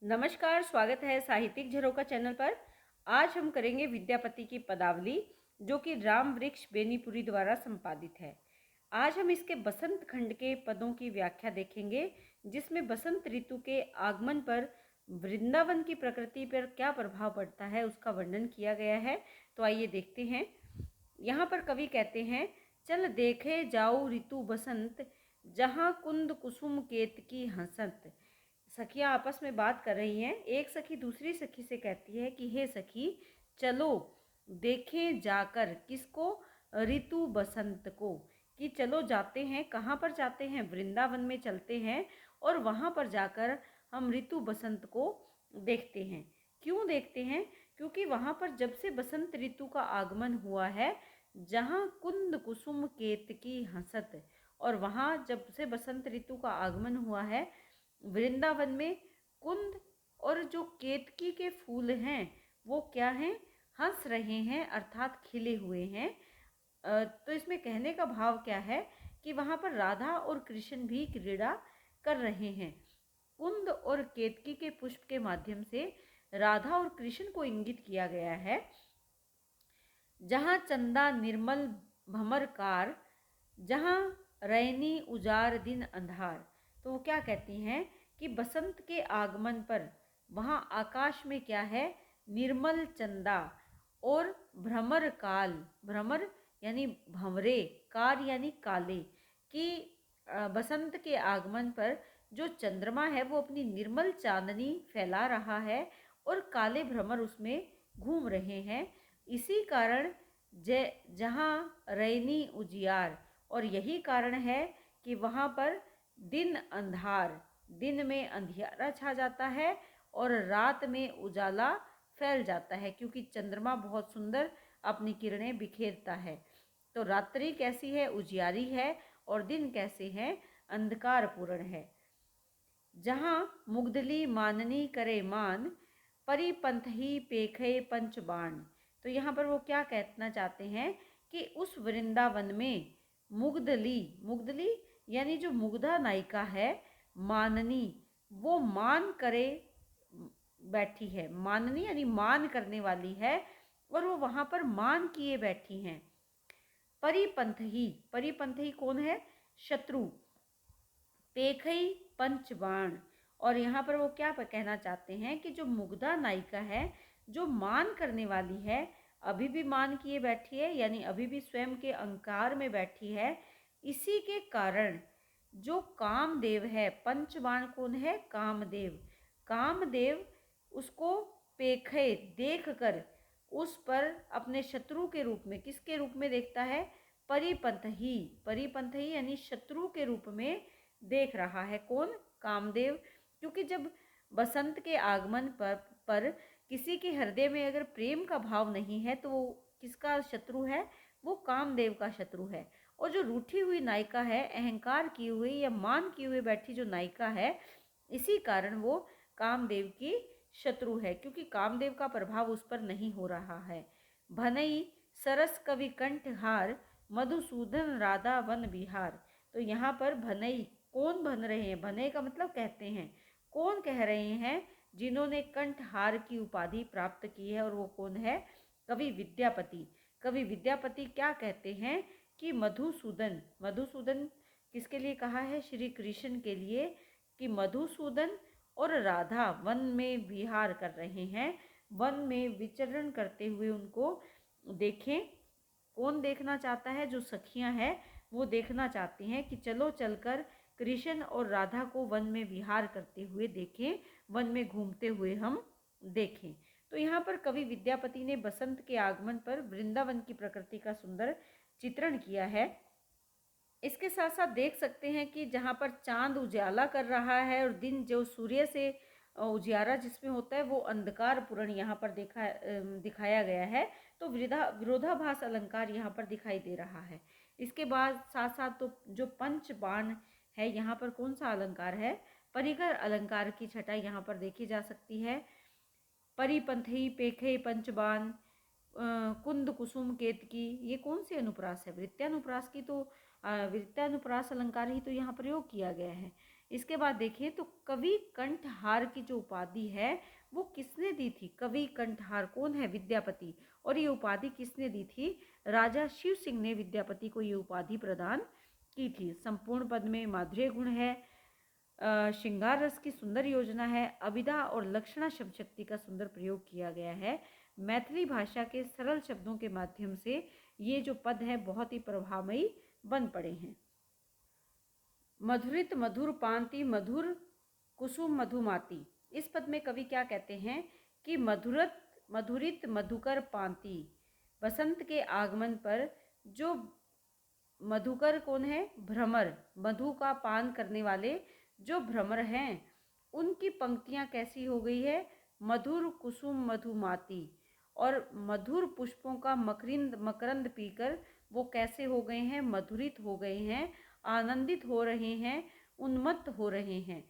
नमस्कार, स्वागत है साहित्यिक झरोखा चैनल पर। आज हम करेंगे विद्यापति की पदावली, जो कि राम वृक्ष बेनीपुरी द्वारा संपादित है। आज हम इसके बसंत खंड के पदों की व्याख्या देखेंगे, जिसमें बसंत ऋतु के आगमन पर वृंदावन की प्रकृति पर क्या प्रभाव पड़ता है उसका वर्णन किया गया है। तो आइए देखते हैं। यहाँ पर कवि कहते हैं, चल देखे जाऊ ऋतु बसंत, जहाँ कुंद कुसुम केतकी हंसत। सखियां आपस में बात कर रही हैं। एक सखी दूसरी सखी से कहती है कि हे सखी, चलो देखें जाकर किसको, ऋतु बसंत को। कि चलो जाते हैं, कहाँ पर जाते हैं, वृंदावन में चलते हैं और वहाँ पर जाकर हम ऋतु बसंत को देखते हैं। क्यों देखते हैं? क्योंकि वहाँ पर जब से बसंत ऋतु का आगमन हुआ है, जहाँ कुंद कुसुम केतकी हंसत, और वहाँ जब से बसंत ऋतु का आगमन हुआ है, वृंदावन में कुंद और जो केतकी के फूल हैं वो क्या हैं, हंस रहे हैं, अर्थात खिले हुए हैं। तो इसमें कहने का भाव क्या है कि वहाँ पर राधा और कृष्ण भी क्रीड़ा कर रहे हैं। कुंद और केतकी के पुष्प के माध्यम से राधा और कृष्ण को इंगित किया गया है। जहाँ चंदा निर्मल भमरकार, जहाँ रैनी उजार दिन अंधार। तो वो क्या कहती हैं कि बसंत के आगमन पर वहाँ आकाश में क्या है, निर्मल चंदा और भ्रमर काल, भ्रमर यानी भंवरे, कार यानी काले, कि बसंत के आगमन पर जो चंद्रमा है वो अपनी निर्मल चांदनी फैला रहा है और काले भ्रमर उसमें घूम रहे हैं। इसी कारण जहाँ रैनी उजियार, और यही कारण है कि वहाँ पर दिन अंधार, दिन में अंधियारा छा जाता है और रात में उजाला फैल जाता है, क्योंकि चंद्रमा बहुत सुंदर अपनी किरणें बिखेरता है। तो रात्रि कैसी है, उजियारी है, और दिन कैसे हैं, अंधकार पूर्ण है। जहाँ मुग्धली माननी करे मान, परिपंथ ही पेखे पंचबाण। तो यहाँ पर वो क्या कहना चाहते हैं कि उस वृंदावन में मुग्धली, मुग्धली यानी जो मुग्धा नायिका है, माननी, वो मान करे बैठी है। माननी यानी मान करने वाली है, और वो वहाँ पर मान किए बैठी हैं। परिपंथ ही, परिपंथ ही कौन है, शत्रु। पेखई पंचबाण, और यहाँ पर वो क्या कहना चाहते हैं कि जो मुग्धा नायिका है, जो मान करने वाली है, अभी भी मान किए बैठी है, यानी अभी भी स्वयं के अहंकार में बैठी है। इसी के कारण जो कामदेव है, पंचबाण कौन है, कामदेव, कामदेव उसको पेखे देख कर उस पर अपने शत्रु के रूप में, किसके रूप में देखता है, परिपंथ ही, परिपंथ ही यानी शत्रु के रूप में देख रहा है। कौन, कामदेव। क्योंकि जब बसंत के आगमन पर किसी के हृदय में अगर प्रेम का भाव नहीं है, तो वो किसका शत्रु है, वो कामदेव का शत्रु है। और जो रूठी हुई नायिका है, अहंकार की हुई या मान की हुई बैठी जो नायिका है, इसी कारण वो कामदेव की शत्रु है, क्योंकि कामदेव का प्रभाव उस पर नहीं हो रहा है। भनई सरस कवि कंठहार, मधुसूदन राधा वन विहार। तो यहाँ पर भनई, कौन बन रहे हैं, भनई का मतलब कहते हैं, कौन कह रहे हैं, जिन्होंने कंठहार की उपाधि प्राप्त की है, और वो कौन है, कवि विद्यापति। कवि विद्यापति क्या कहते हैं कि मधुसूदन, मधुसूदन किसके लिए कहा है, श्री कृष्ण के लिए, कि मधुसूदन और राधा वन में विहार कर रहे हैं, वन में विचरण करते हुए उनको देखें। कौन देखना चाहता है, जो सखियां हैं वो देखना चाहती हैं कि चलो चलकर कृष्ण और राधा को वन में विहार करते हुए देखें, वन में घूमते हुए हम देखें। तो यहाँ पर कवि विद्यापति ने बसंत के आगमन पर वृंदावन की प्रकृति का सुंदर चित्रण किया है। इसके साथ साथ देख सकते हैं कि जहाँ पर चांद उजाला कर रहा है और दिन जो सूर्य से उजियारा जिसमें होता है, वो अंधकार पूर्ण यहाँ पर दिखाया गया है। तो विरोधाभास अलंकार यहाँ पर दिखाई दे रहा है। इसके बाद साथ साथ तो जो पंच बाण है, यहाँ पर कौन सा अलंकार है, परिकर अलंकार की छटाई यहाँ पर देखी जा सकती है। परिपंथी पेखे पंचबान, कुंद कुसुम केतकी, ये कौन सी अनुप्रास है, वृत्यानुप्रास की। तो वृत्यानुप्रास अलंकार ही तो यहाँ प्रयोग किया गया है। इसके बाद देखें तो कवि कंठहार की जो उपाधि है वो किसने दी थी? कवि कंठहार कौन है? विद्यापति। और ये उपाधि किसने दी थी? राजा शिव सिंह ने विद्यापति को ये उपाधि प्रदान की थी। संपूर्ण पद में माधुर्य गुण है, श्रृंगार रस की सुंदर योजना है, अभिधा और लक्षणा शब्द शक्ति का सुंदर प्रयोग किया गया है। मैथिली भाषा के सरल शब्दों के माध्यम से ये जो पद है बहुत ही प्रभावमयी बन पड़े हैं। मधुरित मधुर पांति मधुर कुसुम मधुमाती। इस पद में कवि क्या कहते हैं कि मधुरित मधुकर पांति, बसंत के आगमन पर जो मधुकर कौन है? भ्रमर, मधु का पान करने वाले जो भ्रमर हैं उनकी पंक्तियां कैसी हो गई है? मधुर कुसुम मधुमाती। और मधुर पुष्पों का मकरंद पीकर वो कैसे हो गए हैं? मधुरित हो गए हैं, आनंदित हो रहे हैं, उन्मत्त हो रहे हैं।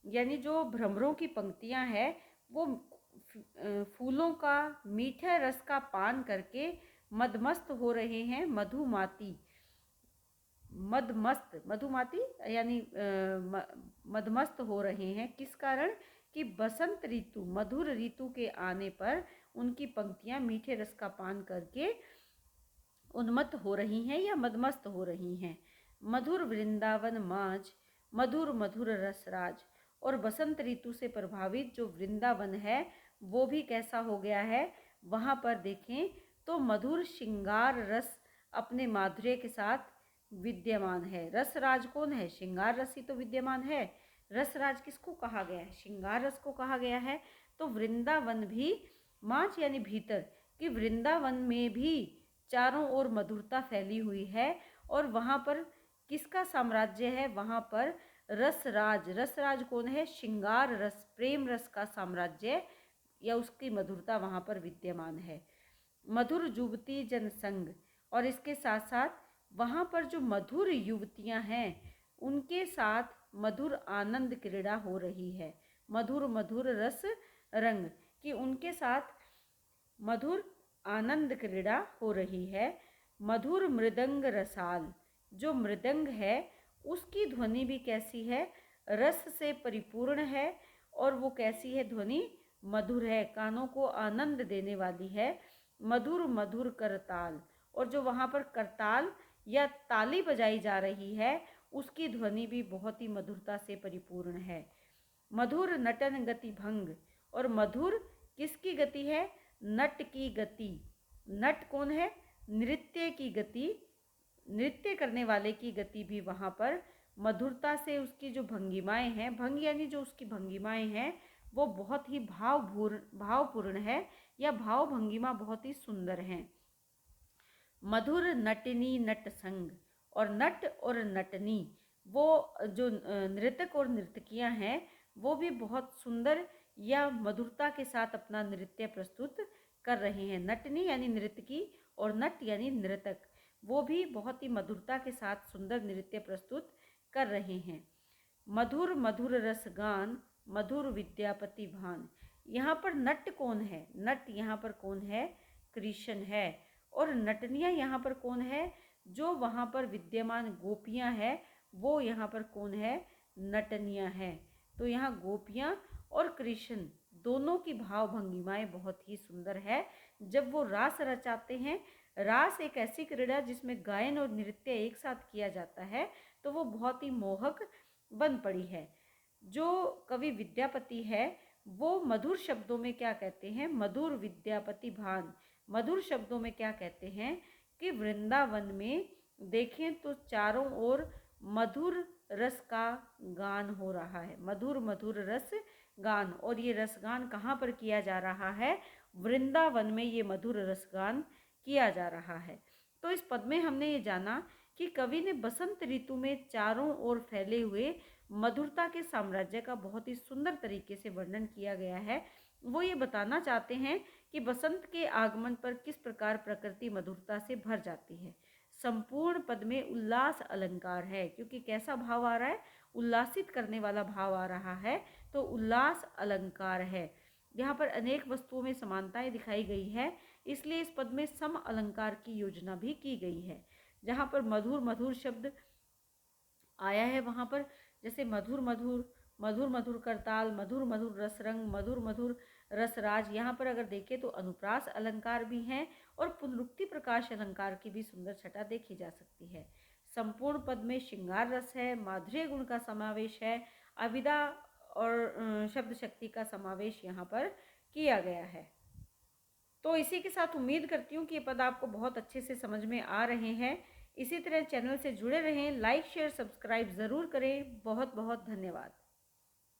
यानी जो भ्रमरों की पंक्तियां हैं वो फूलों का मीठे रस का पान करके मदमस्त हो रहे हैं। मधुमाती यानी मदमस्त हो रहे हैं। किस कारण? कि बसंत ऋतु, मधुर ऋतु के आने पर उनकी पंक्तियां मीठे रस का पान करके उन्मत्त हो रही हैं या मदमस्त हो रही हैं। मधुर वृंदावन माझ, मधुर मधुर रसराज। और बसंत ऋतु से प्रभावित जो वृंदावन है वो भी कैसा हो गया है? वहाँ पर देखें तो मधुर श्रृंगार रस अपने माधुर्य के साथ विद्यमान है। रसराज कौन है? श्रृंगार रस ही तो विद्यमान है। रसराज किसको कहा गया है? श्रृंगार रस को कहा गया है। तो वृंदावन भी, माझ यानी भीतर, कि वृंदावन में भी चारों ओर मधुरता फैली हुई है। और वहाँ पर किसका साम्राज्य है? वहाँ पर रसराज। रसराज कौन है? श्रृंगार रस, प्रेम रस का साम्राज्य या उसकी मधुरता वहाँ पर विद्यमान है। मधुर युवती जनसंग। और इसके साथ साथ वहाँ पर जो मधुर युवतियाँ हैं उनके साथ मधुर आनंद क्रीड़ा हो रही है। मधुर मधुर रस रंग, कि उनके साथ मधुर आनंद क्रीड़ा हो रही है। मधुर मृदंग रसाल। जो मृदंग है उसकी ध्वनि भी कैसी है? रस से परिपूर्ण है। और वो कैसी है ध्वनि? मधुर है, कानों को आनंद देने वाली है। मधुर मधुर करताल। और जो वहाँ पर करताल या ताली बजाई जा रही है उसकी ध्वनि भी बहुत ही मधुरता से परिपूर्ण है। मधुर नटन गति भंग। और मधुर किसकी गति है? नट की गति। नट कौन है? नृत्य की गति, नृत्य करने वाले की गति भी वहाँ पर मधुरता से, उसकी जो भंगिमाएं हैं, भंग यानी जो उसकी भंगिमाएं हैं वो बहुत ही भावपूर्ण है या भाव भंगिमा बहुत ही सुंदर हैं। मधुर नटनी नट संग। और नट और नटनी, वो जो नृतक और नर्तकियां हैं वो भी बहुत सुंदर या मधुरता के साथ अपना नृत्य प्रस्तुत कर रहे हैं। नटनी यानी नृतकी और नट यानी नृतक, वो भी बहुत ही मधुरता के साथ सुंदर नृत्य प्रस्तुत कर रहे हैं। मधुर मधुर रस गान, मधुर विद्यापति भान। यहाँ पर नट कौन है? नट यहाँ पर कौन है? कृष्ण है। और नटनियाँ यहाँ पर कौन है? जो वहाँ पर विद्यमान गोपियाँ हैं वो यहाँ पर कौन है? नटनियाँ हैं। तो यहाँ गोपियाँ और कृष्ण दोनों की भाव भंगिमाएँ बहुत ही सुंदर है। जब वो रास रचाते हैं, रास एक ऐसी क्रीड़ा जिसमें गायन और नृत्य एक साथ किया जाता है, तो वो बहुत ही मोहक बन पड़ी है। जो कवि विद्यापति है वो मधुर शब्दों में क्या कहते हैं? मधुर विद्यापति भान। मधुर शब्दों में क्या कहते हैं कि वृंदावन में देखें तो चारों ओर मधुर रस का गान हो रहा है। मधुर मधुर रस गान। और ये रसगान कहाँ पर किया जा रहा है? वृंदावन में ये मधुर रसगान किया जा रहा है। तो इस पद में हमने ये जाना कि कवि ने बसंत ऋतु में चारों ओर फैले हुए मधुरता के साम्राज्य का बहुत ही सुंदर तरीके से वर्णन किया गया है। वो ये बताना चाहते हैं कि बसंत के आगमन पर किस प्रकार प्रकृति मधुरता से भर जाती है। संपूर्ण पद में उल्लास अलंकार है, क्योंकि कैसा भाव आ रहा है? उल्लासित करने वाला भाव आ रहा है, तो उल्लास अलंकार है। यहाँ पर अनेक वस्तुओं में समानताएं दिखाई गई है, इसलिए इस पद में सम अलंकार की योजना भी की गई है। जहाँ पर मधुर मधुर शब्द आया है वहाँ पर, जैसे मधुर मधुर, मधुर मधुर करताल, मधुर मधुर रसरंग, मधुर मधुर रसराज। यहाँ पर अगर देखें तो अनुप्रास अलंकार भी हैं और पुनरुक्ति प्रकाश अलंकार की भी सुंदर छटा देखी जा सकती है। संपूर्ण पद में श्रृंगार रस है, माधुर्य गुण का समावेश है, अविदा और शब्द शक्ति का समावेश यहाँ पर किया गया है। तो इसी के साथ उम्मीद करती हूँ कि ये पद आपको बहुत अच्छे से समझ में आ रहे हैं। इसी तरह चैनल से जुड़े रहें, लाइक शेयर सब्सक्राइब ज़रूर करें। बहुत बहुत धन्यवाद।